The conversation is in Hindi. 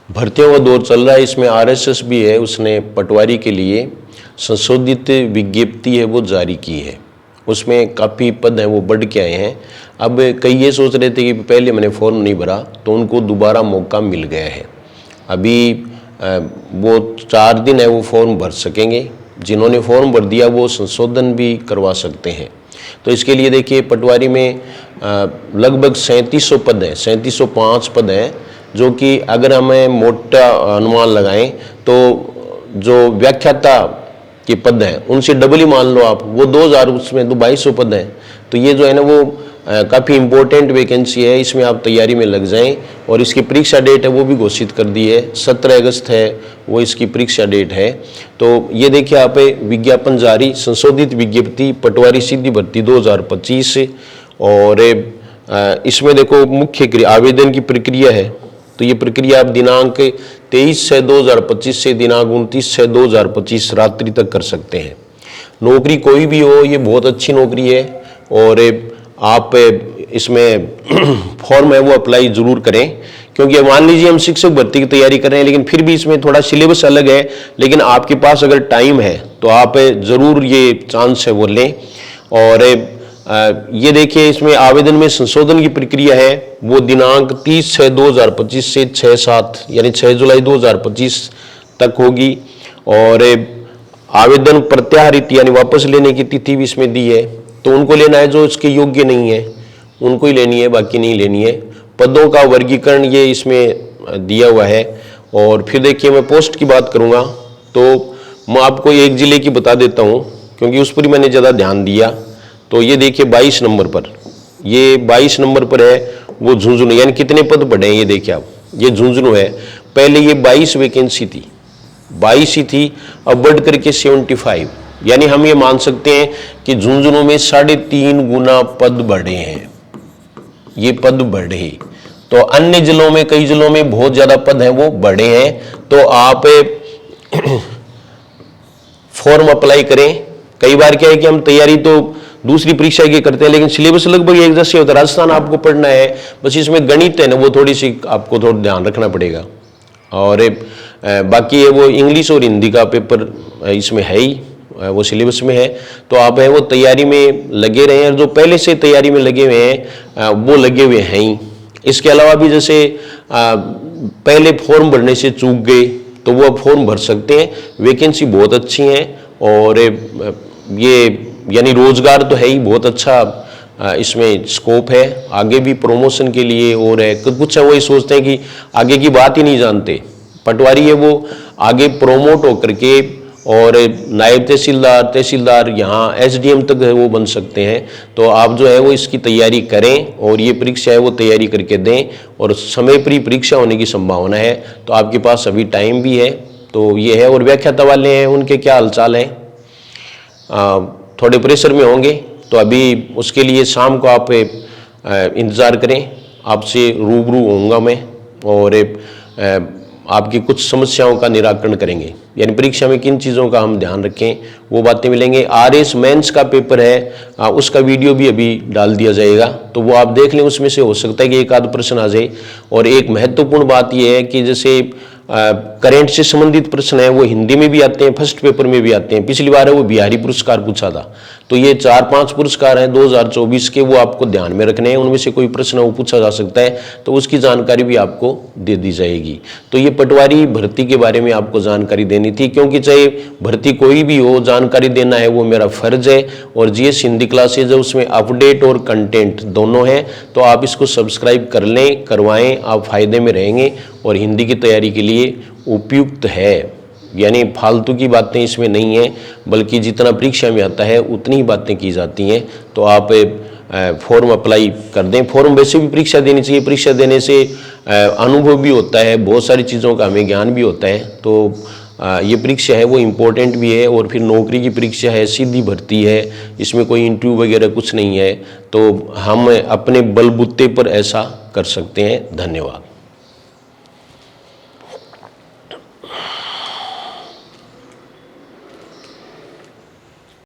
भर्तियों का दौर चल रहा है, इसमें आरएसएस भी है, उसने पटवारी के लिए संशोधित विज्ञप्ति है वो जारी की है। उसमें काफ़ी पद हैं वो बढ़ के आए हैं। अब कई ये सोच रहे थे कि पहले मैंने फॉर्म नहीं भरा, तो उनको दोबारा मौका मिल गया है। अभी वो 4 दिन है वो फॉर्म भर सकेंगे। जिन्होंने फॉर्म भर दिया वो संशोधन भी करवा सकते हैं। तो इसके लिए देखिए पटवारी में लगभग 3700 पद हैं, 3705 पद हैं, जो कि अगर हमें मोटा अनुमान लगाएं तो जो व्याख्याता के पद हैं उनसे डबल ही मान लो आप, वो 2000, उसमें तो 2200 पद हैं। तो ये जो है ना वो काफ़ी इम्पोर्टेंट वैकेंसी है, इसमें आप तैयारी में लग जाएं। और इसकी परीक्षा डेट है वो भी घोषित कर दी है, 17 अगस्त है वो इसकी परीक्षा डेट है। तो ये देखिए आप विज्ञापन जारी, संशोधित विज्ञप्ति पटवारी सीधी भर्ती 2025। और इसमें देखो मुख्य आवेदन की प्रक्रिया है, तो ये प्रक्रिया आप दिनांक 23/6/2025 से दिनांक 29/6/2025 रात्रि तक कर सकते हैं। नौकरी कोई भी हो, ये बहुत अच्छी नौकरी है और आप इसमें फॉर्म है वो अप्लाई ज़रूर करें। क्योंकि मान लीजिए हम शिक्षक भर्ती की तैयारी कर रहे हैं, लेकिन फिर भी इसमें थोड़ा सिलेबस अलग है, लेकिन आपके पास अगर टाइम है तो आप ज़रूर ये चांस है वो लें। और ये देखिए इसमें आवेदन में संशोधन की प्रक्रिया है वो दिनांक 30/6/2025 से 6/7 यानी 6 जुलाई 2025 तक होगी। और आवेदन प्रत्याहरित यानी वापस लेने की तिथि भी इसमें दी है, तो उनको लेना है जो इसके योग्य नहीं है उनको ही लेनी है, बाकी नहीं लेनी है। पदों का वर्गीकरण ये इसमें दिया हुआ है। और फिर देखिए मैं पोस्ट की बात करूँगा तो मैं आपको एक ज़िले की बता देता हूँ, क्योंकि उस पर ही मैंने ज़्यादा ध्यान दिया। तो ये देखिए 22 नंबर पर, ये 22 नंबर पर है वो झुंझुनू, यानी कितने पद बढ़े हैं ये देखिए आप, ये झुंझुनू है। पहले ये 22 वैकेंसी थी, 22 ही थी, अब बढ़ करके 75, यानी हम ये मान सकते हैं कि झुंझुनू में 3.5 गुना पद बढ़े हैं, ये पद बढ़े। तो अन्य जिलों में, कई जिलों में बहुत ज्यादा पद हैं वो बढ़े हैं। तो आप फॉर्म अप्लाई करें। कई बार क्या है कि हम तैयारी तो दूसरी परीक्षा की करते हैं, लेकिन सिलेबस लगभग एक जैसे होता है। राजस्थान आपको पढ़ना है, बस इसमें गणित है ना वो थोड़ी सी आपको थोड़ा ध्यान रखना पड़ेगा। और बाकी है वो इंग्लिश और हिंदी का पेपर इसमें है ही, वो सिलेबस में है। तो आप है वो तैयारी में लगे रहे हैं, जो पहले से तैयारी में लगे हुए हैं वो लगे हुए हैं ही। इसके अलावा भी जैसे पहले फॉर्म भरने से चूक गए तो वो अब फॉर्म भर सकते हैं। वैकेंसी बहुत अच्छी हैं और ये यानी रोजगार तो है ही, बहुत अच्छा इसमें स्कोप है आगे भी प्रमोशन के लिए। और है कुछ है वो ये सोचते हैं कि आगे की बात ही नहीं जानते, पटवारी है वो आगे प्रोमोट होकर के और नायब तहसीलदार, तहसीलदार, यहाँ एसडीएम तक है वो बन सकते हैं। तो आप जो है वो इसकी तैयारी करें और ये परीक्षा है वो तैयारी करके दें, और समय पर ही परीक्षा होने की संभावना है। तो आपके पास अभी टाइम भी है। तो ये है। और व्याख्याता वाले हैं उनके क्या हालचाल है, थोड़े प्रेशर में होंगे, तो अभी उसके लिए शाम को आप इंतज़ार करें, आपसे रूबरू होऊंगा मैं और आपकी कुछ समस्याओं का निराकरण करेंगे। यानी परीक्षा में किन चीज़ों का हम ध्यान रखें वो बातें मिलेंगे। आरएस मेंस का पेपर है उसका वीडियो भी अभी डाल दिया जाएगा, तो वो आप देख लें, उसमें से हो सकता है कि एक आध प्रश्न आ जाए। और एक महत्वपूर्ण बात यह है कि जैसे करेंट से संबंधित प्रश्न है वो हिंदी में भी आते हैं, फर्स्ट पेपर में भी आते हैं। पिछली बार है वो बिहारी पुरस्कार पूछा था, तो ये 4-5 पुरस्कार हैं 2024 के, वो आपको ध्यान में रखने हैं। उनमें से कोई प्रश्न वो पूछा जा सकता है, तो उसकी जानकारी भी आपको दे दी जाएगी। तो ये पटवारी भर्ती के बारे में आपको जानकारी देनी थी, क्योंकि चाहे भर्ती कोई भी हो, जानकारी देना है वो मेरा फर्ज है। और जीएस हिंदी क्लासेज है उसमें अपडेट और कंटेंट दोनों हैं, तो आप इसको सब्सक्राइब कर लें, करवाएं, आप फायदे में रहेंगे और हिंदी की तैयारी के लिए उपयुक्त है। यानी फालतू की बातें इसमें नहीं है, बल्कि जितना परीक्षा में आता है उतनी ही बातें की जाती हैं। तो आप फॉर्म अप्लाई कर दें। फॉर्म वैसे भी परीक्षा देनी चाहिए, परीक्षा देने से अनुभव भी होता है, बहुत सारी चीज़ों का हमें ज्ञान भी होता है। तो ये परीक्षा है वो इम्पोर्टेंट भी है। और फिर नौकरी की परीक्षा है, सीधी भर्ती है, इसमें कोई इंटरव्यू वगैरह कुछ नहीं है। तो हम अपने बलबूते पर ऐसा कर सकते हैं। धन्यवाद।